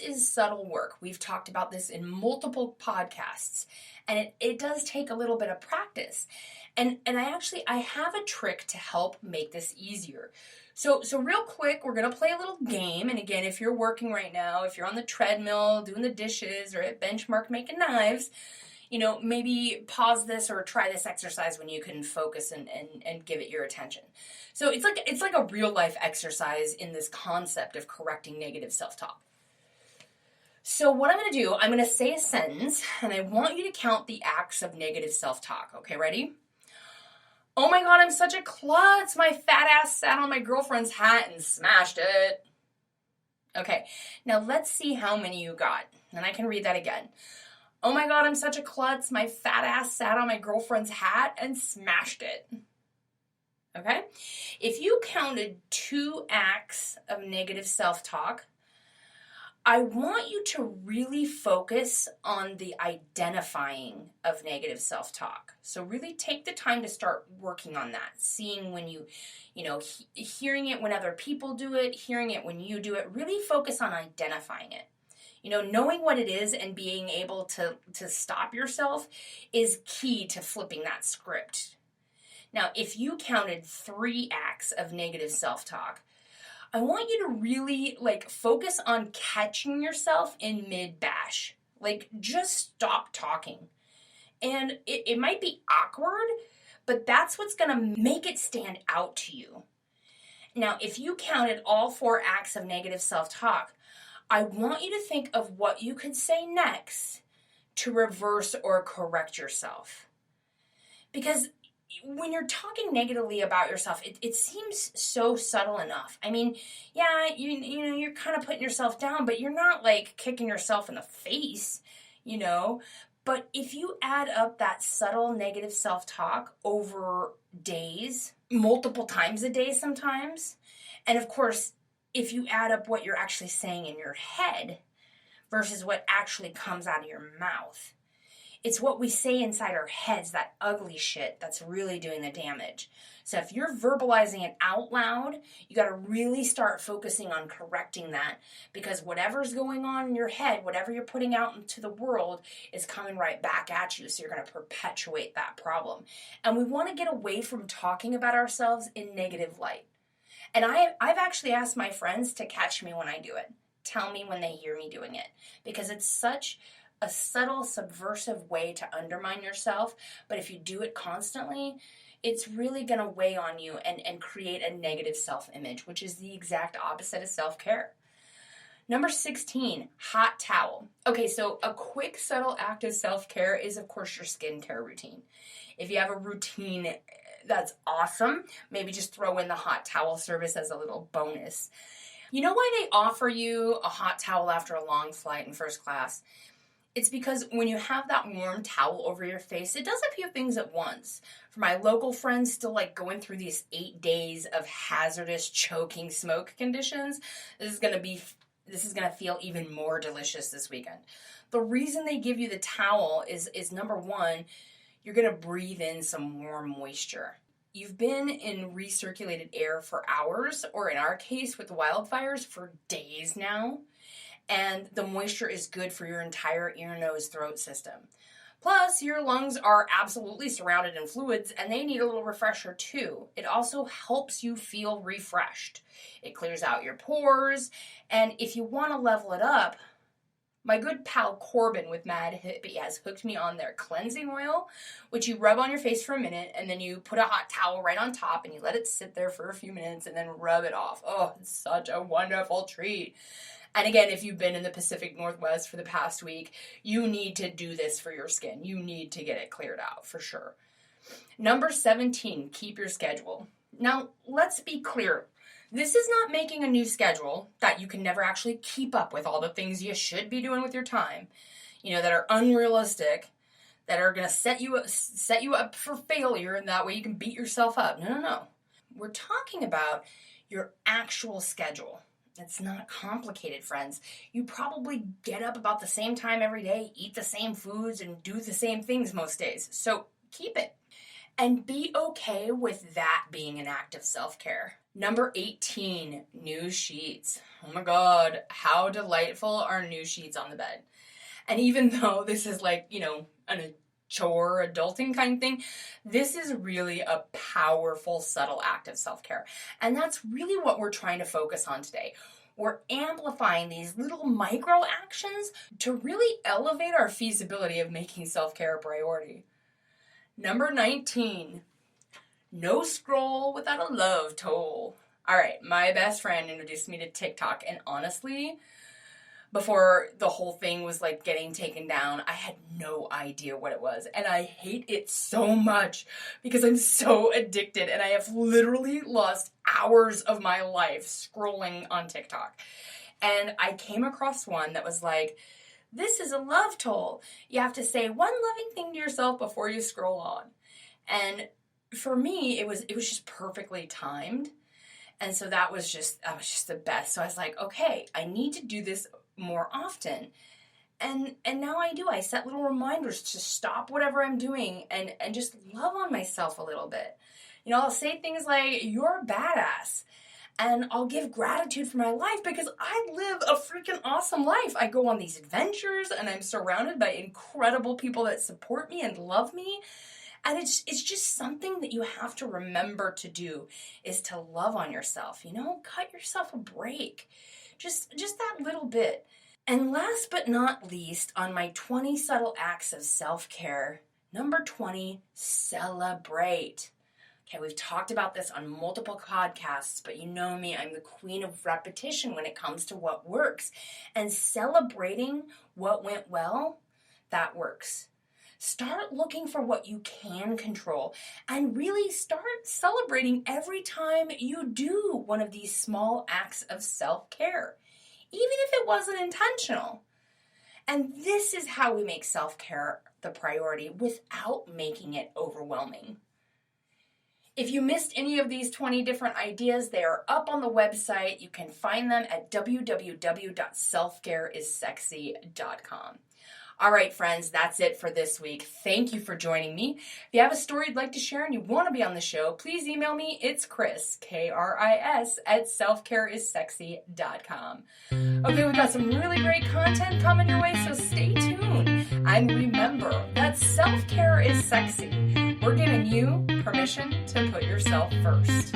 is subtle work. We've talked about this in multiple podcasts, and it does take a little bit of practice. And I have a trick to help make this easier. So real quick, we're going to play a little game. And again, if you're working right now, if you're on the treadmill, doing the dishes, or at Benchmark making knives, maybe pause this or try this exercise when you can focus and give it your attention. So it's like a real life exercise in this concept of correcting negative self-talk. So what I'm going to do, I'm going to say a sentence, and I want you to count the acts of negative self-talk. Okay, ready? Oh my God, I'm such a klutz. My fat ass sat on my girlfriend's hat and smashed it. Okay, now let's see how many you got. And I can read that again. Oh my God, I'm such a klutz. My fat ass sat on my girlfriend's hat and smashed it. Okay? If you counted 2 acts of negative self-talk, I want you to really focus on the identifying of negative self-talk. So really take the time to start working on that, seeing when hearing it when other people do it, hearing it when you do it. Really focus on identifying it. Knowing what it is and being able to stop yourself is key to flipping that script. Now, if you counted 3 acts of negative self-talk, I want you to really focus on catching yourself in mid-bash. Just stop talking. And it might be awkward, but that's what's going to make it stand out to you. Now, if you counted all 4 acts of negative self-talk, I want you to think of what you could say next to reverse or correct yourself. Because when you're talking negatively about yourself, it seems so subtle enough. I mean, yeah, you're kind of putting yourself down, but you're not kicking yourself in the face, But if you add up that subtle negative self-talk over days, multiple times a day sometimes, and of course, if you add up what you're actually saying in your head versus what actually comes out of your mouth, it's what we say inside our heads, that ugly shit, that's really doing the damage. So if you're verbalizing it out loud, you got to really start focusing on correcting that, because whatever's going on in your head, whatever you're putting out into the world is coming right back at you. So you're going to perpetuate that problem. And we want to get away from talking about ourselves in negative light. And I've actually asked my friends to catch me when I do it. Tell me when they hear me doing it, because it's such a subtle, subversive way to undermine yourself. But if you do it constantly, it's really going to weigh on you and create a negative self-image, which is the exact opposite of self-care. Number 16, hot towel. Okay, so a quick, subtle act of self-care is, of course, your skincare routine. If you have a routine, that's awesome. Maybe just throw in the hot towel service as a little bonus. You know why they offer you a hot towel after a long flight in first class? It's because when you have that warm towel over your face, it does a few things at once. For my local friends still going through these 8 days of hazardous, choking smoke conditions, this is going to feel even more delicious this weekend. The reason they give you the towel is number one, you're going to breathe in some warm moisture. You've been in recirculated air for hours, or in our case with the wildfires, for days now. And the moisture is good for your entire ear, nose, throat system. Plus, your lungs are absolutely surrounded in fluids, and they need a little refresher too. It also helps you feel refreshed. It clears out your pores, and if you want to level it up, my good pal Corbin with Mad Hippie has hooked me on their cleansing oil, which you rub on your face for a minute, and then you put a hot towel right on top, and you let it sit there for a few minutes, and then rub it off. Oh, it's such a wonderful treat. And again, if you've been in the Pacific Northwest for the past week, you need to do this for your skin. You need to get it cleared out for sure. Number 17, keep your schedule. Now, let's be clear. This is not making a new schedule that you can never actually keep up with all the things you should be doing with your time, that are unrealistic, that are going to set you up for failure, and that way you can beat yourself up. No. We're talking about your actual schedule. It's not complicated, friends. You probably get up about the same time every day, eat the same foods, and do the same things most days. So keep it. And be okay with that being an act of self-care. Number 18, new sheets. Oh my God, how delightful are new sheets on the bed. And even though this is like, a chore, adulting kind of thing, this is really a powerful, subtle act of self-care. And that's really what we're trying to focus on today. We're amplifying these little micro actions to really elevate our feasibility of making self-care a priority. Number 19, no scroll without a love toll. All right, my best friend introduced me to TikTok, and honestly, before the whole thing was like getting taken down, I had no idea what it was. And I hate it so much because I'm so addicted and I have literally lost hours of my life scrolling on TikTok. And I came across one that was like, this is a love toll. You have to say one loving thing to yourself before you scroll on. And for me, it was just perfectly timed. And so that was just the best. So I was like, okay, I need to do this more often. And now I do. I set little reminders to stop whatever I'm doing and just love on myself a little bit. I'll say things like, you're badass. And I'll give gratitude for my life because I live a freaking awesome life. I go on these adventures and I'm surrounded by incredible people that support me and love me. And it's just something that you have to remember to do, is to love on yourself. Cut yourself a break. Just that little bit. And last but not least, on my 20 subtle acts of self-care, number 20, celebrate. Okay, we've talked about this on multiple podcasts, but you know me, I'm the queen of repetition when it comes to what works. And celebrating what went well, that works. Start looking for what you can control and really start celebrating every time you do one of these small acts of self-care, even if it wasn't intentional. And this is how we make self-care the priority without making it overwhelming. If you missed any of these 20 different ideas, they are up on the website. You can find them at www.selfcareissexy.com. All right, friends, that's it for this week. Thank you for joining me. If you have a story you'd like to share and you want to be on the show, please email me. It's Chris, Kris, at selfcareissexy.com. Okay, we've got some really great content coming your way, so stay tuned. And remember that self-care is sexy. We're giving you permission to put yourself first.